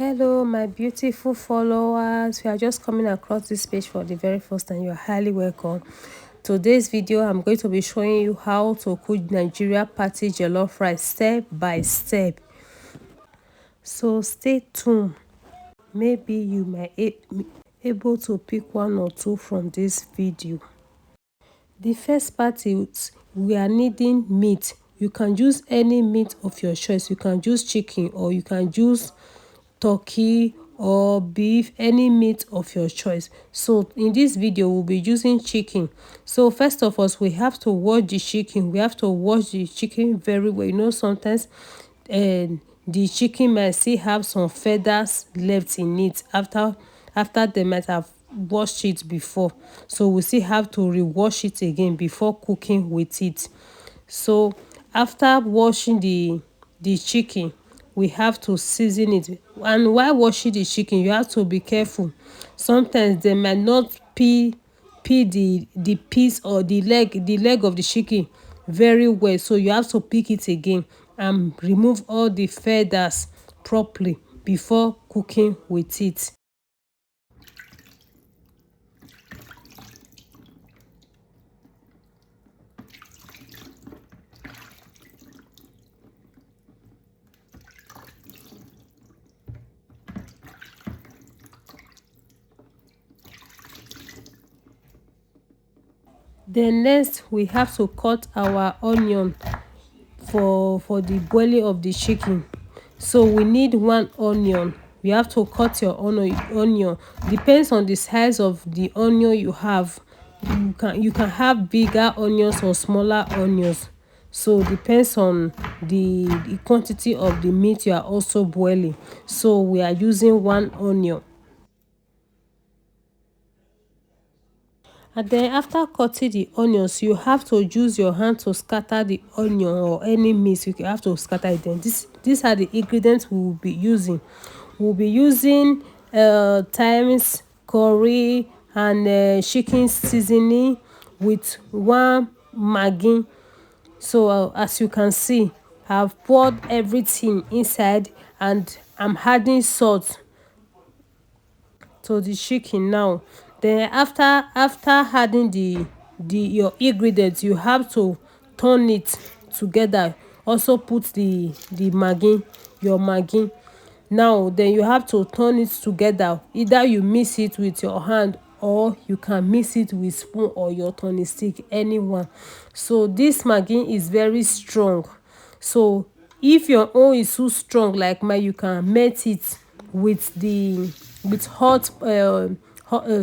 Hello my beautiful followers, we are just coming across this page for the very first time. You're highly welcome. Today's video I'm going to be showing you how to cook Nigeria party jollof rice step by step, so stay tuned. Maybe you might able to pick one or two from this video. The first part is we are needing meat. You can use any meat of your choice. You can use chicken or you can use turkey or beef, any meat of your choice. So in this video we'll be using chicken. So first of all, we have to wash the chicken. We have to wash the chicken very well. You know, sometimes the chicken might still have some feathers left in it after they might have washed it before, so we still have to rewash it again before cooking with it. So after washing the chicken, we have to season it. And while washing the chicken, you have to be careful. Sometimes they might not peel the piece or the leg of the chicken very well, so you have to pick it again and remove all the feathers properly before cooking with it. Then next we have to cut our onion for the boiling of the chicken. So we need one onion. You have to cut your onion. Depends on the size of the onion you have. You can have bigger onions or smaller onions. So depends on the quantity of the meat you are also boiling. So we are using one onion. And then after cutting the onions, you have to use your hand to scatter the onion or any meat. You have to scatter it. Then these are the ingredients we will be using. We'll be using thyme, curry, and chicken seasoning with one Maggi. So as you can see, I've poured everything inside and I'm adding salt to the chicken now. Then after adding your ingredients, you have to turn it together. Also put the Maggi, your Maggi. Now then you have to turn it together. Either you mix it with your hand or you can mix it with spoon or your turning stick, anyone. So this Maggi is very strong. So if your own is too strong like mine, you can melt it with hot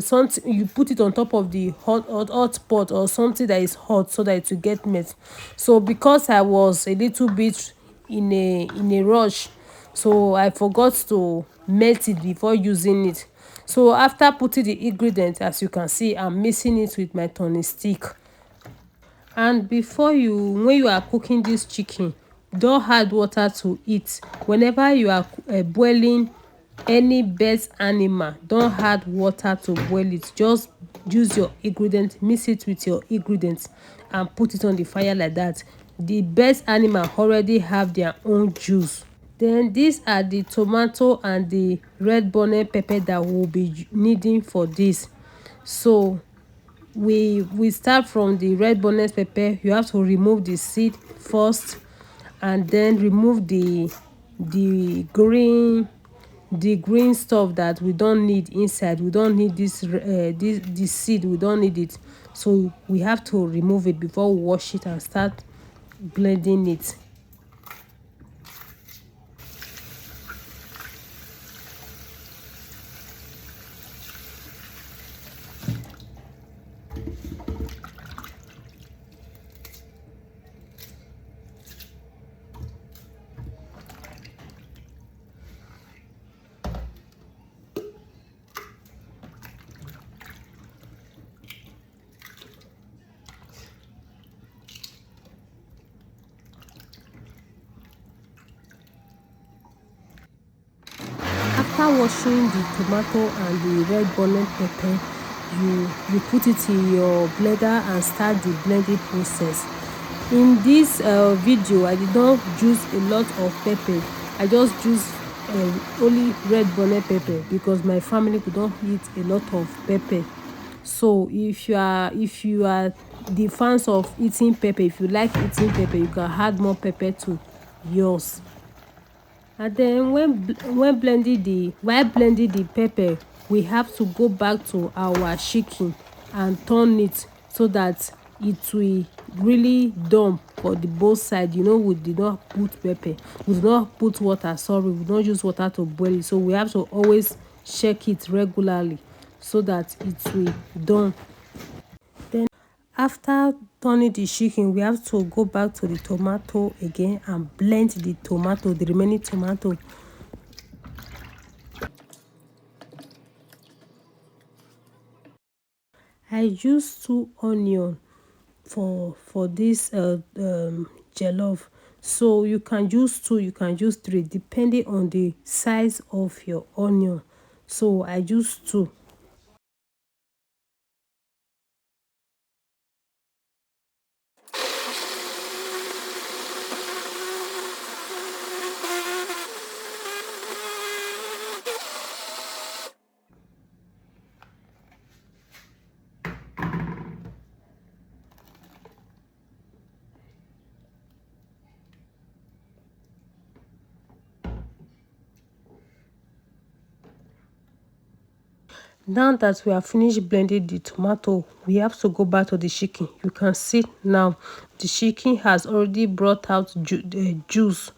something. You put it on top of the hot pot or something that is hot so that it will get melt. So because I was a little bit in a rush, so I forgot to melt it before using it. So after putting the ingredients, as you can see, I'm mixing it with my turning stick. And when you are cooking this chicken, don't add water to it. Whenever you are boiling any bird animal, don't add water to boil it. Just use your ingredients, mix it with your ingredients and put it on the fire like that. The bird animal already have their own juice. Then these are the tomato and the red bonnet pepper that we'll be needing for this. So we start from the red bonnet pepper. You have to remove the seed first and then remove the green stuff that we don't need inside. We don't need this seed, we don't need it. So we have to remove it before we wash it and start blending it. After washing the tomato and the red bonnet pepper, you put it in your blender and start the blending process. In this video, I did not use a lot of pepper. I just used only red bonnet pepper, because my family could not eat a lot of pepper. So if you are the fans of eating pepper, if you like eating pepper, you can add more pepper to yours. And then when blending the while blending the pepper, we have to go back to our chicken and turn it so that it will really done for the both side. We did not put pepper, we did not put water, sorry, we don't use water to boil it, so we have to always check it regularly so that it will done. Then after turning the chicken, we have to go back to the tomato again and blend the remaining tomato. I use 2 onion for this jollof. So you can use 2, you can use 3, depending on the size of your onion. So I use 2. Now that we have finished blending the tomato, we have to go back to the chicken. You can see now the chicken has already brought out juice.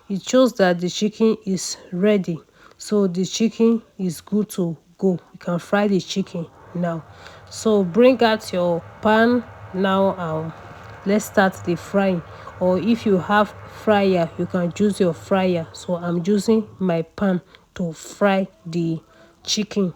It shows that the chicken is ready. So the chicken is good to go. You can fry the chicken now. So bring out your pan now. Let's start the frying. Or if you have fryer, you can use your fryer. So I'm using my pan to fry the chicken.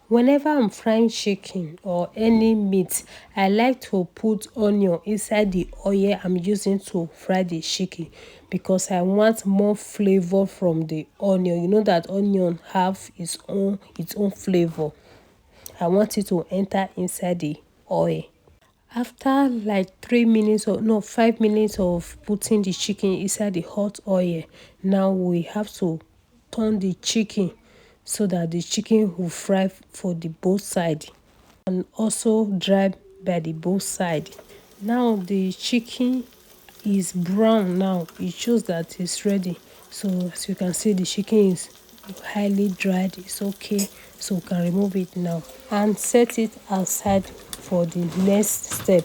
Whenever I'm frying chicken or any meat, I like to put onion inside the oil I'm using to fry the chicken, because I want more flavor from the onion. You know that onion have its own flavor. I want it to enter inside the oil. After like 3 minutes or no 5 minutes of putting the chicken inside the hot oil, now we have to turn the chicken so that the chicken will fry for the both side and also dry by the both side. Now the chicken is brown. Now it shows that it's ready. So as you can see, the chicken is highly dried. It's okay, so we can remove it now and set it aside for the next step.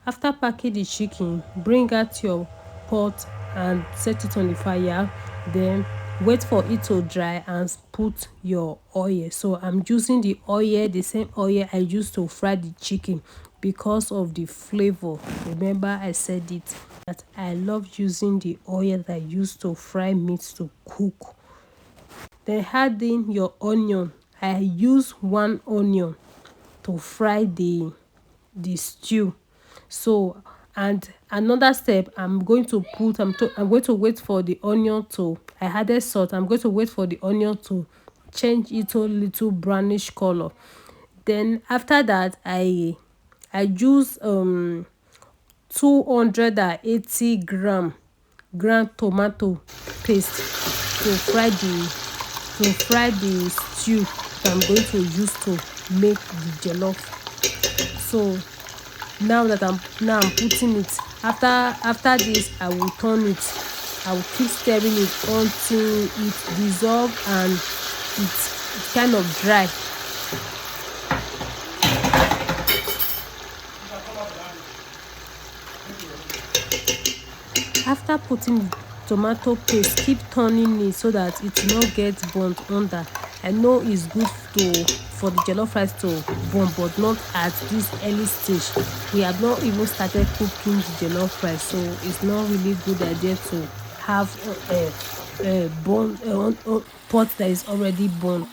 After packing the chicken, bring out your pot and set it on the fire. Then wait for it to dry and put your oil. So I'm using the oil, the same oil I used to fry the chicken, because of the flavor. Remember I said it that I love using the oil that I used to fry meat to cook. Then add in your onion. I use 1 onion to fry the stew. So and another step, I'm going to wait for the onion to I added salt. I'm going to wait for the onion to change it to a little brownish color. Then after that, I use 280 gram tomato paste to fry the stew that I'm going to use to make the jollof. So now I'm putting it. After this, I will turn it. I will keep stirring it until it dissolve and it's kind of dry. After putting the tomato paste, keep turning it so that it will not get burnt under. I know it's good for the jollof rice to burn, but not at this early stage. We have not even started cooking the jollof rice, so it's not really good idea to have a pot that is already burnt.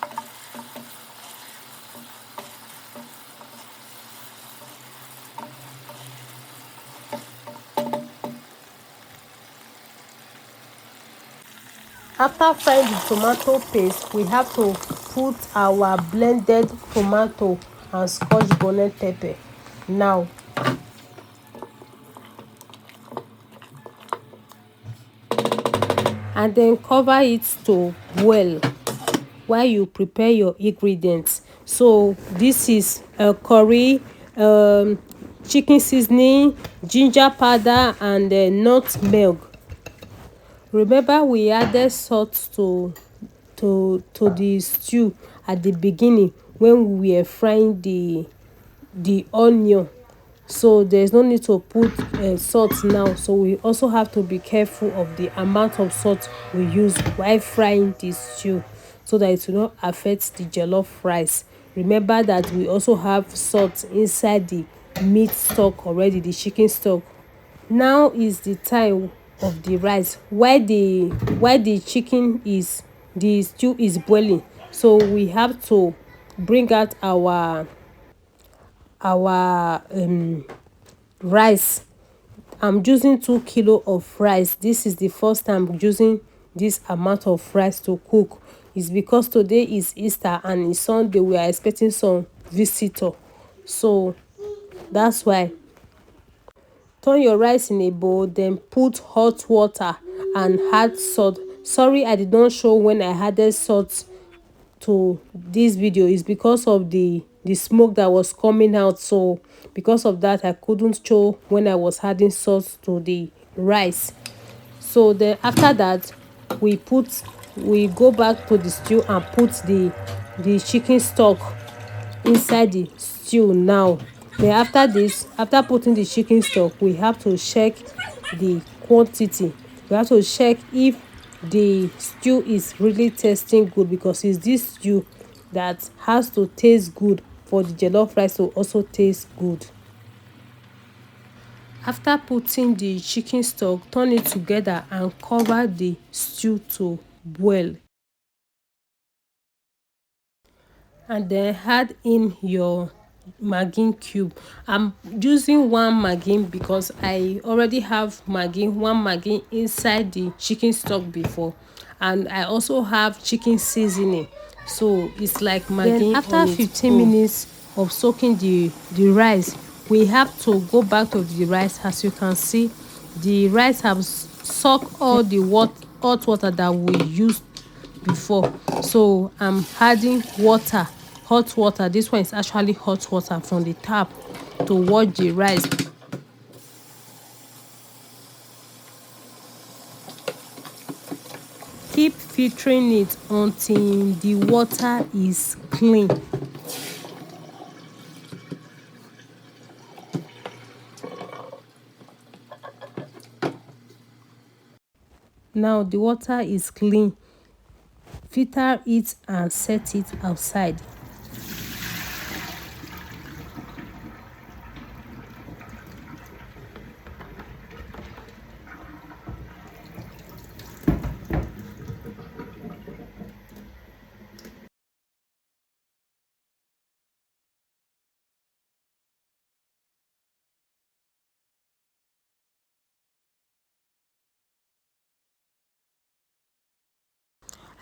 After frying the tomato paste, we have to put our blended tomato and scotch bonnet pepper now, and then cover it to boil while you prepare your ingredients. So this is curry, chicken seasoning, ginger powder, and nutmeg. Remember we added salt to the stew at the beginning when we were frying the onion, so there's no need to put salt now. So we also have to be careful of the amount of salt we use while frying the stew, so that it will not affect the jollof rice. Remember that we also have salt inside the meat stock already, the chicken stock. Now is the time of the rice while the stew is boiling. So we have to bring out our rice. I'm using 2 kilo of rice. This is the first time using this amount of rice to cook. It's because today is Easter and it's Sunday. We are expecting some visitor, so that's why. Turn your rice in a bowl, then put hot water and add salt. Sorry, I did not show when I added salt to this video. Is because of the smoke that was coming out, so because of that I couldn't show when I was adding salt to the rice. So then after that, we go back to the stew and put the chicken stock inside the stew now. Then after this, after putting the chicken stock, we have to check the quantity. We have to check if the stew is really tasting good, because it's this stew that has to taste good for the jollof rice to also taste good. After putting the chicken stock, turn it together and cover the stew to boil, and then add in your maggi cube. I'm using one maggi because I already have one maggi inside the chicken stock before, and I also have chicken seasoning, so it's like maggi. Then after 15 minutes of soaking the rice, we have to go back to the rice. As you can see, the rice have sucked all the hot water that we used before. So I'm adding water, hot water. This one is actually hot water from the tap to wash the rice. Keep filtering it until the water is clean. Now the water is clean. Filter it and set it outside.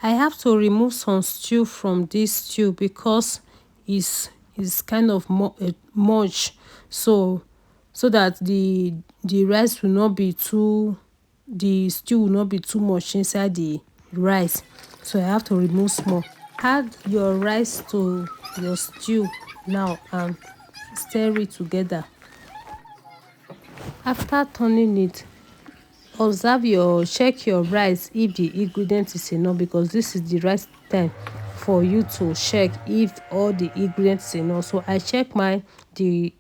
I have to remove some stew from this stew because it's kind of much, so that the rice will not be too the stew will not be too much inside the rice. So I have to remove small. Add your rice to your stew now and stir it together. After turning it, check your rice if the ingredient is enough, because this is the right time for you to check if all the ingredients is enough. So I checked the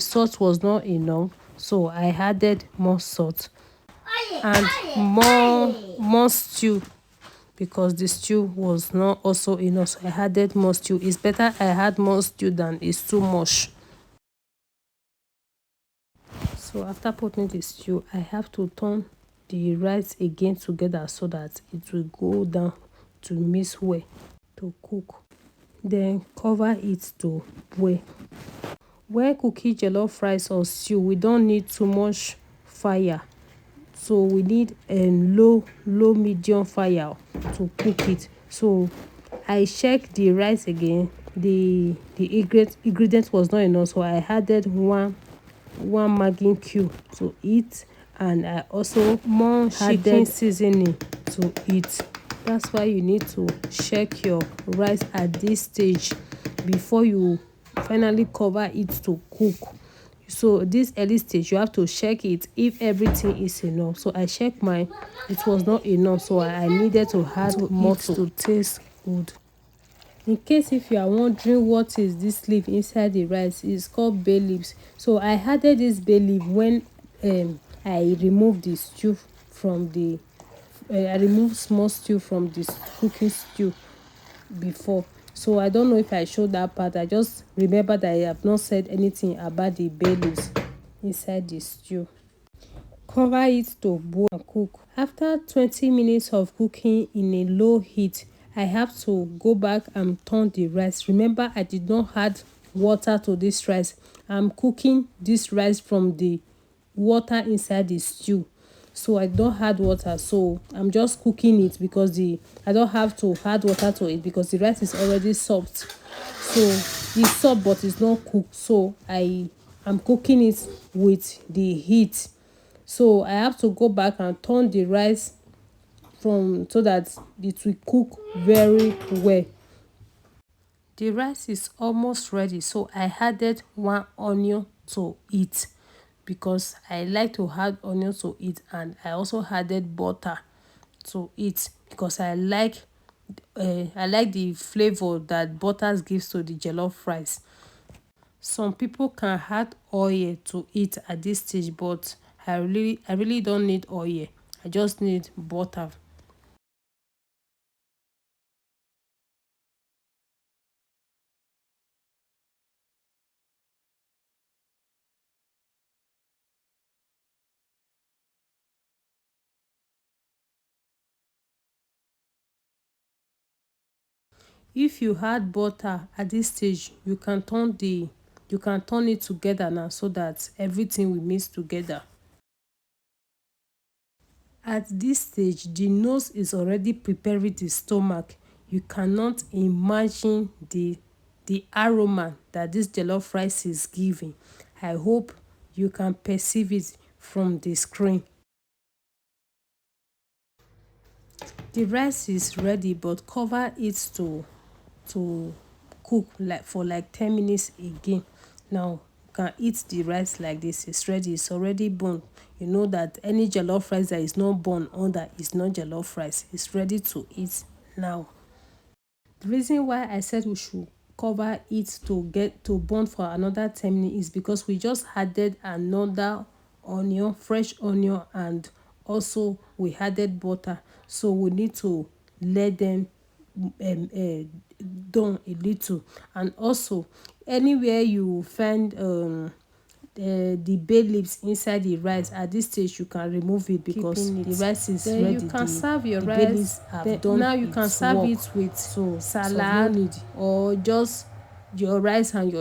salt was not enough, so I added more salt and more stew, because the stew was not also enough, so I added more stew. It's better I had more stew than it's too much. So after putting the stew, I have to turn the rice again together so that it will go down to mix well to cook. Then cover it to boil. When cooking jollof rice or stew, we don't need too much fire so we need a low medium fire to cook it. So I checked the rice again. The ingredient was not enough, so I added one Maggi cube to it, and I also more chicken seasoning to it. That's why you need to check your rice at this stage before you finally cover it to cook. So this early stage you have to check it if everything is enough. So I checked mine, it was not enough, so I needed to add more to taste good. In case if you are wondering what is this leaf inside the rice, it's called bay leaves. So I added this bay leaf when I removed the stew from the I removed small stew from this cooking stew before. So I don't know if I showed that part. I just remember that I have not said anything about the bay leaves inside the stew. Cover it to boil and cook. After 20 minutes of cooking in a low heat, I have to go back and turn the rice. Remember, I did not add water to this rice. I'm cooking this rice from the water inside the stew. So I don't add water, so I'm just cooking it because I don't have to add water to it because the rice is already soft. So it's soft but it's not cooked, so I'm cooking it with the heat. So I have to go back and turn the rice from so that it will cook very well. The rice is almost ready, so I added one onion to it because I like to add onion to it, and I also added butter to it because I like the flavor that butter gives to the jollof rice. Some people can add oil to it at this stage, but I really don't need oil. I just need butter. If you add butter at this stage, you can turn it together now so that everything will mix together. At this stage, the nose is already preparing the stomach. You cannot imagine the aroma that this jollof rice is giving. I hope you can perceive it from the screen. The rice is ready, but cover it to cook like for like 10 minutes again. Now you can eat the rice like this. It's ready, it's already burnt. You know that any jollof rice that is not burnt under is not jollof rice. It's ready to eat now. The reason why I said we should cover it to get to burn for another 10 minutes is because we just added another onion, fresh onion, and also we added butter. So we need to let them done a little. And also, anywhere you find the bay leaves inside the rice, at this stage you can remove it because the rice is then ready. You can serve your rice. Now you can serve it with so salad, no or just your rice and your